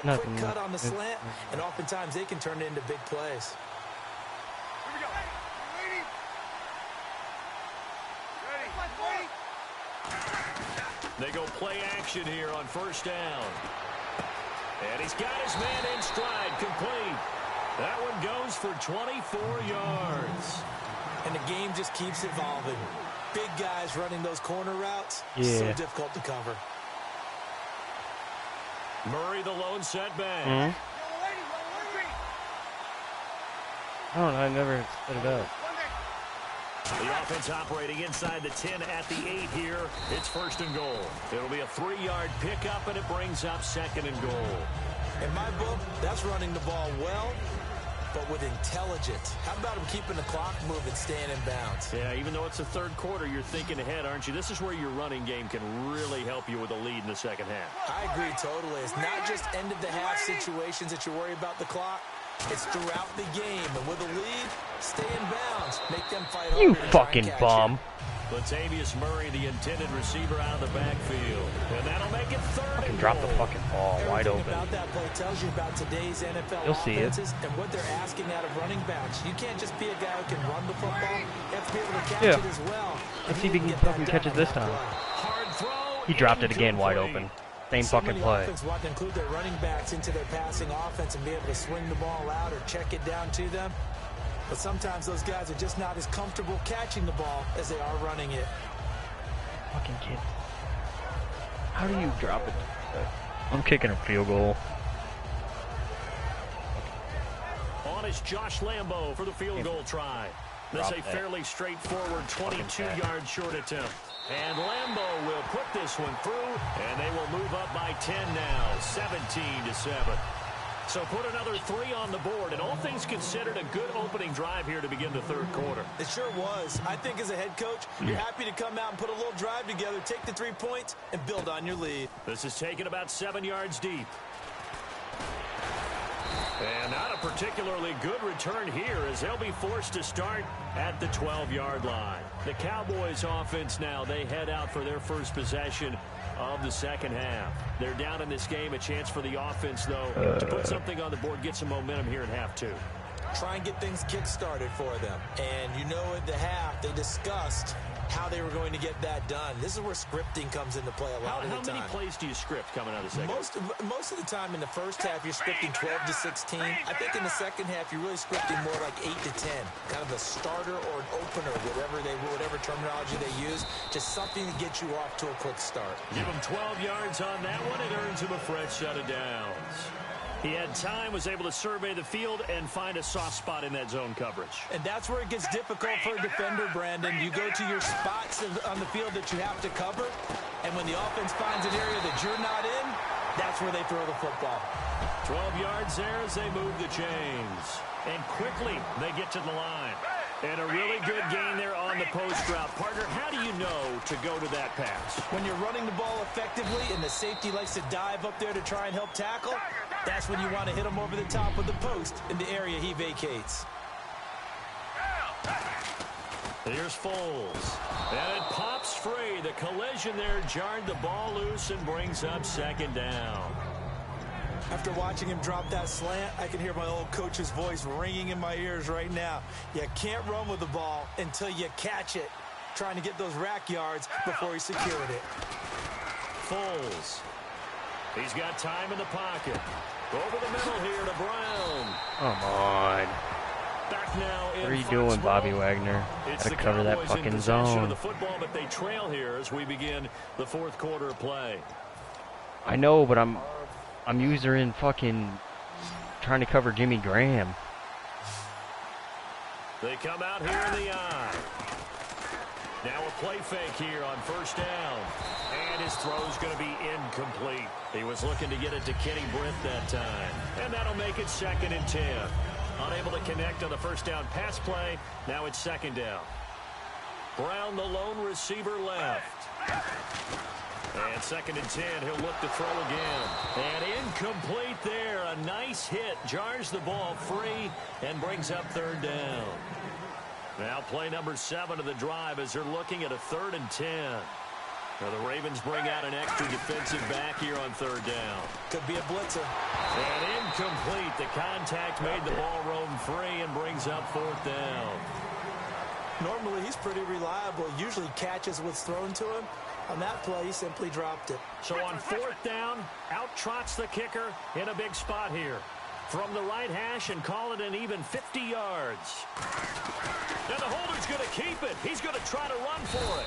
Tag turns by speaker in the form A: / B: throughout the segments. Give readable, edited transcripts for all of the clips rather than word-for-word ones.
A: Quick cut on the slant, and oftentimes they can turn it into big plays.
B: Here we go.
C: They go play action here on first down. And he's got his man in stride, complete. That one goes for 24 yards.
A: And the game just keeps evolving. Big guys running those corner routes, so difficult to cover.
C: Murray the lone setback.
D: I don't know, I never set it up.
C: The offense operating inside the 10 at the 8 here. It's first and goal. It'll be a 3-yard pickup, and it brings up second and goal.
A: In my book, that's running the ball well, but with intelligence. How about him keeping the clock moving, staying in bounds?
C: Yeah, even though it's the third quarter, you're thinking ahead, aren't you? This is where your running game can really help you with a lead in the second half.
A: I agree totally. It's not just end-of-the-half situations that you worry about the clock. It's throughout the game. And with a lead, stay in bounds. Make them fight harder.
D: You fucking bum.
C: Latavius Murray, the intended receiver, out of the backfield. And that'll make it third and
D: drop the fucking ball wide open.
A: Everything about that play tells you about today's NFL offenses and what they're asking out of running backs. You can't just be a guy who can run the football. You have to be able to catch it as well.
D: Let's see if he can fucking catch it this time. He dropped it again wide open. Same fucking play.
A: Offense want to include their running backs into their passing offense and be able to swing the ball out or check it down to them. But sometimes those guys are just not as comfortable catching the ball as they are running it.
D: Fucking kid. How do you drop it? I'm kicking a field goal.
C: On is Josh Lambo for the field goal try. That's a fairly straightforward 22-yard short attempt. And Lambo will put this one through, and they will move up by 10 now, 17-7. So put another 3 on the board, and all things considered, a good opening drive here to begin the third quarter.
A: It sure was. I think as a head coach, you're happy to come out and put a little drive together, take the 3 points, and build on your lead.
C: This is taken about 7 yards deep. And not a particularly good return here as they'll be forced to start at the 12-yard line. The Cowboys offense now, they head out for their first possession of the second half. They're down in this game. A chance for the offense, though, to put something on the board, get some momentum here in half 2.
A: Try and get things kick-started for them. And you know at the half, they discussed how they were going to get that done. This is where scripting comes into play a lot of the time.
C: How many plays do you script coming out of the second?
A: Most of the time in the first half, you're scripting 12 to 16. I think in the second half, you're really scripting more like 8 to 10. Kind of a starter or an opener, whatever terminology they use. Just something to get you off to a quick start.
C: Give him 12 yards on that one. It earns him a fresh set of downs. He had time, was able to survey the field and find a soft spot in that zone coverage.
A: And that's where it gets difficult for a defender, Brandon. You go to your spots on the field that you have to cover, and when the offense finds an area that you're not in, that's where they throw the football.
C: 12 yards there as they move the chains. And quickly, they get to the line. And a really good gain there on the post route. Partner, how do you know to go to that pass?
A: When you're running the ball effectively and the safety likes to dive up there to try and help tackle, that's when you want to hit him over the top of the post in the area he vacates.
C: Here's Foles. And it pops free. The collision there jarred the ball loose and brings up second down.
A: After watching him drop that slant, I can hear my old coach's voice ringing in my ears right now. You can't run with the ball until you catch it. Trying to get those rack yards before he secured it.
C: Foles. He's got time in the pocket. Over the middle here to Brown.
D: Come on.
C: Back now in
D: what are you doing, Bobby Wagner? Gotta cover that fucking zone.
C: The football, but they trail here as we begin the fourth quarter of play.
D: I know, but I'm using fucking trying to cover Jimmy Graham.
C: They come out here in the eye. Now a play fake here on first down. And his throw's going to be incomplete. He was looking to get it to Kenny Britt that time. And that'll make it 2nd and 10. Unable to connect on the first down pass play. Now it's 2nd down. Brown, the lone receiver, left. And 2nd and 10, he'll look to throw again. And incomplete there. A nice hit. Jars the ball free and brings up 3rd down. Now play number 7 of the drive as they're looking at a 3rd and 10. Now the Ravens bring out an extra defensive back here on third down.
A: Could be a blitzer.
C: And incomplete. The contact made the ball roam free and brings up fourth down.
A: Normally, he's pretty reliable. Usually catches what's thrown to him. On that play, he simply dropped it.
C: So on fourth down, out trots the kicker in a big spot here. From the right hash and call it an even 50 yards. And the holder's going to keep it. He's going to try to run for it.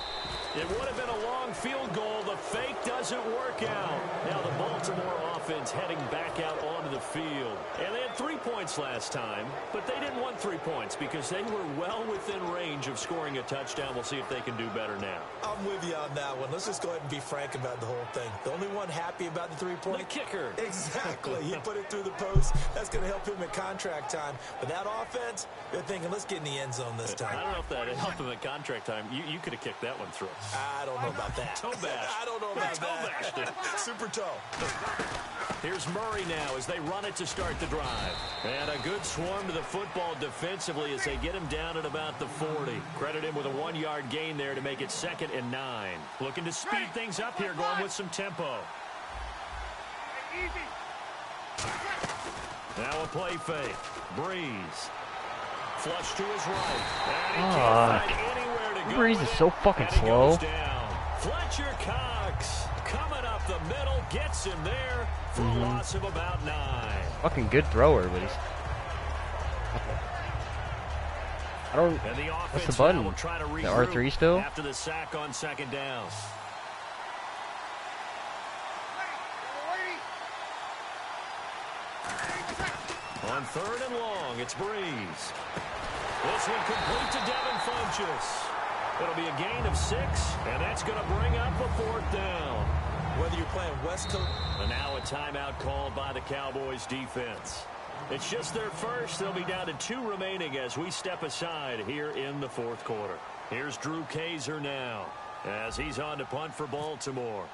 C: It would have been a long field goal. The fake doesn't work out. Now the Baltimore offense heading back out onto the field. And they had 3 points last time, but they didn't want 3 points because they were well within range of scoring a touchdown. We'll see if they can do better now.
A: I'm with you on that one. Let's just go ahead and be frank about the whole thing. The only one happy about the 3-point?
C: The kicker.
A: Exactly. He put it through the post. That's going to help him at contract time. But that offense, they're thinking, let's get in the end zone this time.
C: I don't know if that helped him at contract time. You could have kicked that one through.
A: I don't know about that.
C: Toe bash.
A: I don't know about that. Super toe.
C: Here's Murray now as they run it to start the drive. And a good swarm to the football defensively as they get him down at about the 40. Credit him with a 1-yard gain there to make it 2nd and 9. Looking to speed things up here, going with some tempo. Now a play fake. Breeze. Flush to his right. And he can't find anywhere to go.
D: Breeze is so fucking slow.
C: Fletcher Cox coming up the middle, gets him there for a loss of about 9.
D: Fucking good thrower, but he's... I don't... What's the button? The R3 still?
C: After the sack on 2nd down. On 3rd and long, it's Breeze. This one complete to Devin Funchess. It'll be a gain of 6, and that's going to bring up a 4th down.
A: Whether you're playing West Coast...
C: And now a timeout called by the Cowboys defense. It's just their first. They'll be down to 2 remaining as we step aside here in the 4th quarter. Here's Drew Kaiser now as he's on to punt for Baltimore.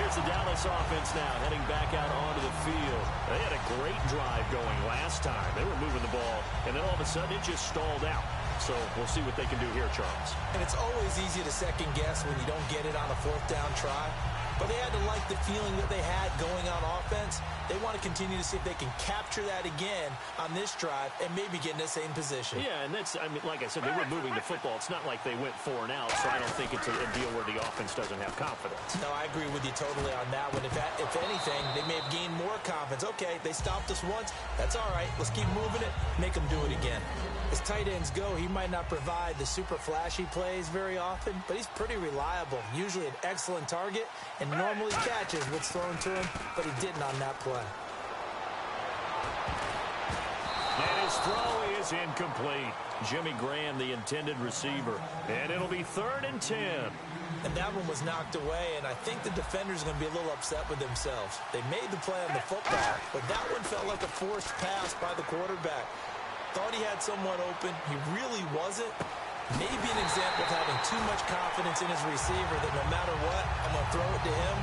C: The Dallas offense now heading back out onto the field. They had a great drive going last time. They were moving the ball, and then all of a sudden it just stalled out. So we'll see what they can do here, Charles.
A: And it's always easy to second guess when you don't get it on a 4th down try. But they had to like the feeling that they had going on offense. They want to continue to see if they can capture that again on this drive and maybe get in the same position.
C: Yeah, and that's, I mean, like I said, they were moving the football. It's not like they went 4 and out, so I don't think it's a deal where the offense doesn't have confidence.
A: No, I agree with you totally on that one. If anything, they may have gained more confidence. Okay, they stopped us once. That's all right. Let's keep moving it. Make them do it again. As tight ends go, he might not provide the super flashy plays very often, but he's pretty reliable. Usually an excellent target and normally catches what's thrown to him, but he didn't on that play.
C: And his throw is incomplete. Jimmy Graham, the intended receiver. And it'll be 3rd and 10.
A: And that one was knocked away, and I think the defenders are going to be a little upset with themselves. They made the play on the football, but that one felt like a forced pass by the quarterback. Thought he had someone open. He really wasn't. Maybe an example of having too much confidence in his receiver that no matter what, I'm going to throw it to him.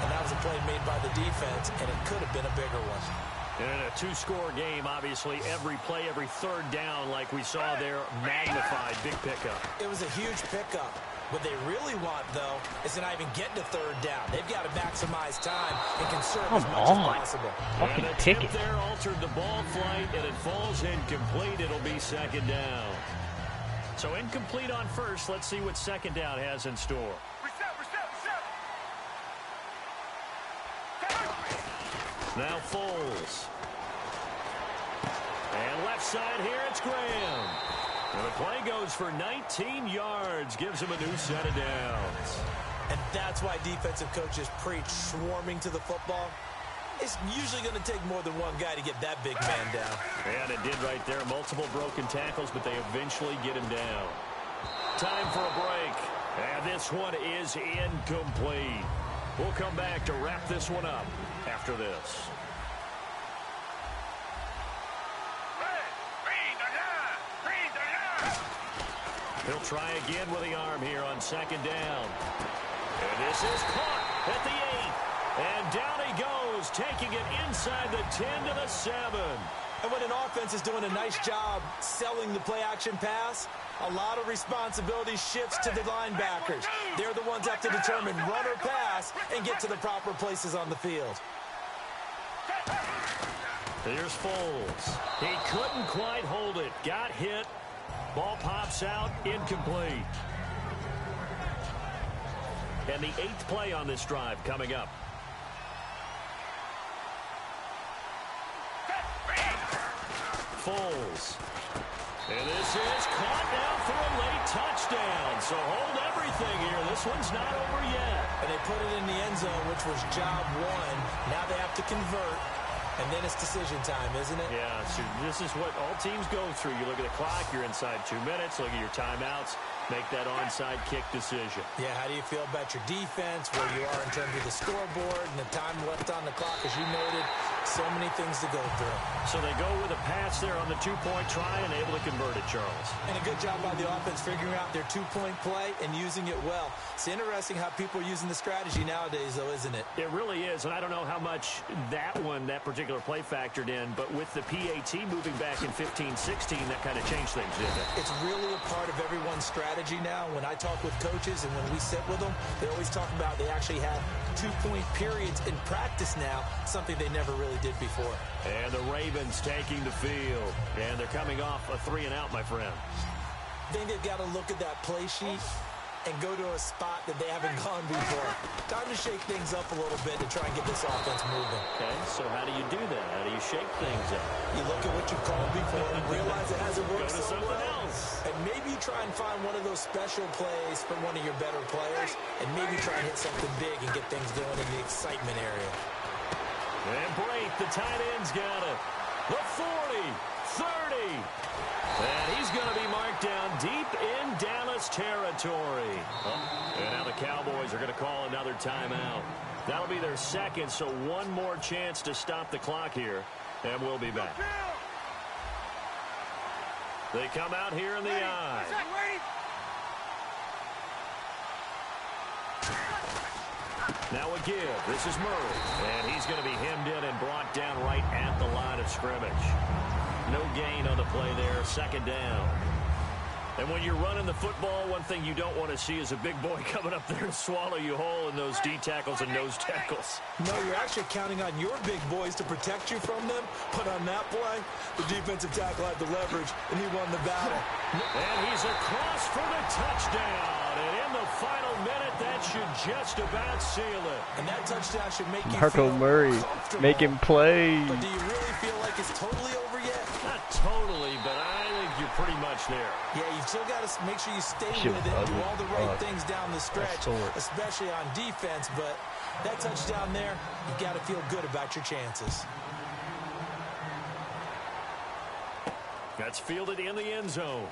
A: And that was a play made by the defense, and it could have been a bigger one.
C: And in a 2-score game, obviously, every play, every 3rd down, like we saw there, magnified. Big pickup.
A: It was a huge pickup. What they really want, though, is to not even get to 3rd down. They've got to maximize time and conserve as much as possible.
C: And the tip there altered the ball flight, and it falls incomplete. It'll be 2nd down. So incomplete on first. Let's see what 2nd down has in store. Now Foles. And left side here, it's Graham. And the play goes for 19 yards, gives him a new set of downs.
A: And that's why defensive coaches preach swarming to the football. It's usually going to take more than one guy to get that big man down.
C: And it did right there. Multiple broken tackles, but they eventually get him down. Time for a break. And this one is incomplete. We'll come back to wrap this one up after this. He'll try again with the arm here on 2nd down. And this is caught at the 8. And down he goes, taking it inside the 10 to the 7.
A: And when an offense is doing a nice job selling the play-action pass, a lot of responsibility shifts to the linebackers. They're the ones that have to determine run or pass and get to the proper places on the field.
C: Here's Foles. He couldn't quite hold it. Got hit. Ball pops out. Incomplete. And the 8th play on this drive coming up. Foles. And this is caught down for a late touchdown. So hold everything here. This one's not over yet.
A: And they put it in the end zone, which was job one. Now they have to convert. And then it's decision time, isn't it?
C: Yeah, so this is what all teams go through. You look at the clock, you're inside 2 minutes, look at your timeouts, make that onside kick decision.
A: Yeah, how do you feel about your defense, where you are in terms of the scoreboard and the time left on the clock, as you noted? So many things to go through.
C: So they go with a pass there on the two-point try and able to convert it, Charles.
A: And a good job by the offense figuring out their two-point play and using it well. It's interesting how people are using the strategy nowadays, though, isn't it?
C: It really is, and I don't know how much that particular play factored in, but with the PAT moving back in 15-16, that kind of changed things, didn't it?
A: It's really a part of everyone's strategy now. When I talk with coaches and when we sit with them, they always talk about they actually have two-point periods in practice now, something they never really did before.
C: And the Ravens taking the field, and they're coming off a 3-and-out, my friend.
A: I think they've got to look at that play sheet and go to a spot that they haven't gone before. Time to shake things up a little bit to try and get this offense moving.
C: Okay, so how do you do that? How do you shake things up?
A: You look at what you've called before and realize it hasn't worked
C: Go to
A: so
C: something
A: well.
C: else.
A: And maybe you try and find one of those special plays from one of your better players, and maybe try and hit something big and get things going in the excitement area.
C: And Brate, the tight end's got it. The 40, 30. And he's going to be marked down deep in Dallas territory. And now the Cowboys are going to call another timeout. That'll be their second, so one more chance to stop the clock here. And we'll be back. They come out here in the eye. Now a give. This is Murray. And he's going to be hemmed in and brought down right at the line of scrimmage. No gain on the play there. Second down. And when you're running the football, one thing you don't want to see is a big boy coming up there and swallow you whole in those D tackles and nose tackles.
A: No, you're actually counting on your big boys to protect you from them. But on that play, the defensive tackle had the leverage, and he won the battle.
C: And he's across for the touchdown. And in the final minute, that should just about seal it.
A: And that touchdown should make you
D: Marco
A: feel
D: Murray making plays.
A: But do you really feel like it's totally over yet?
C: Not totally, but I think you're pretty much there.
A: Yeah, you've still got to make sure you stay
D: Shit,
A: with it and do
D: ugly.
A: all the right things down the stretch,
D: sword.
A: especially on defense. But that touchdown there, you got to feel good about your chances.
C: That's fielded in the end zone.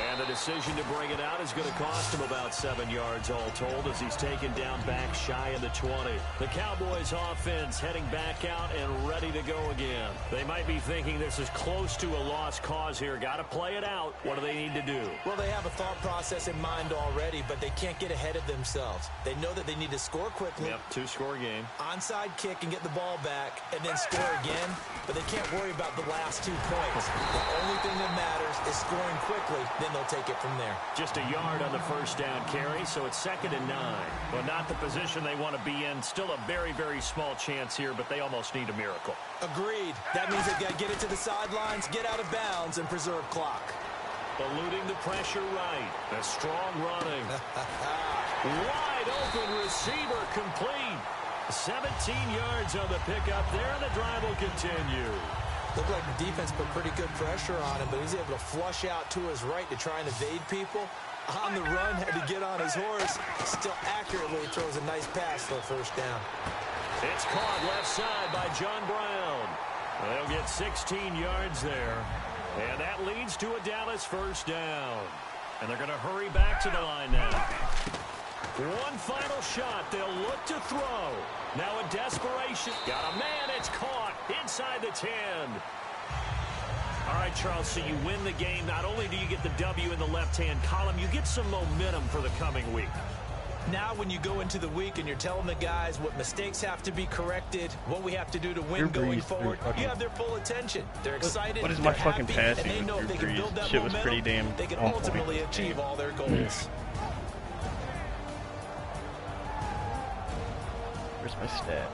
C: And the decision to bring it out is going to cost him about 7 yards all told as he's taken down back shy of the 20. The Cowboys offense heading back out and ready to go again. They might be thinking this is close to a lost cause here. Got to play it out. What do they need to do?
A: Well, they have a thought process in mind already, but they can't get ahead of themselves. They know that they need to score quickly.
C: Yep, two-score game.
A: Onside kick and get the ball back and then score again, but they can't worry about the last 2 points. The only thing that matters is scoring quickly, then they'll take it from there.
C: Just a yard on the first down carry, so it's 2nd and 9. Well, not the position they want to be in. Still a very, very small chance here, but they almost need a miracle.
A: Agreed. That means they've got to get it to the sidelines, get out of bounds, and preserve clock.
C: Eluding the pressure right. A strong running. Wide open receiver complete. 17 yards on the pickup there, and the drive will continue.
A: Looked like the defense put pretty good pressure on him, but he's able to flush out to his right to try and evade people. On the run, had to get on his horse. Still accurately throws a nice pass for a first down.
C: It's caught left side by John Brown. They'll get 16 yards there. And that leads to a Dallas first down. And they're going to hurry back to the line now. One final shot. They'll look to throw. Now a desperation. Got a man. It's caught inside the 10. All right, Charles, so you win the game. Not only do you get the W in the left-hand column, you get some momentum for the coming week.
A: Now when you go into the week and you're telling the guys what mistakes have to be corrected, what we have to do to win going forward, you have their full attention. They're excited,
D: what is my
A: they're
D: fucking
A: happy,
D: passing
A: and they know if they
D: with
A: can
D: Drew
A: build
D: Brees?
A: that
D: Shit was
A: momentum,
D: pretty damn
A: they can
D: on
A: ultimately
D: point.
A: achieve all their goals.
D: Where's my stats?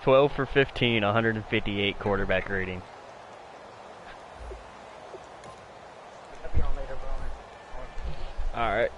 D: $12 for 15, 158 quarterback rating.
E: I'll be on later, bro.
D: All right.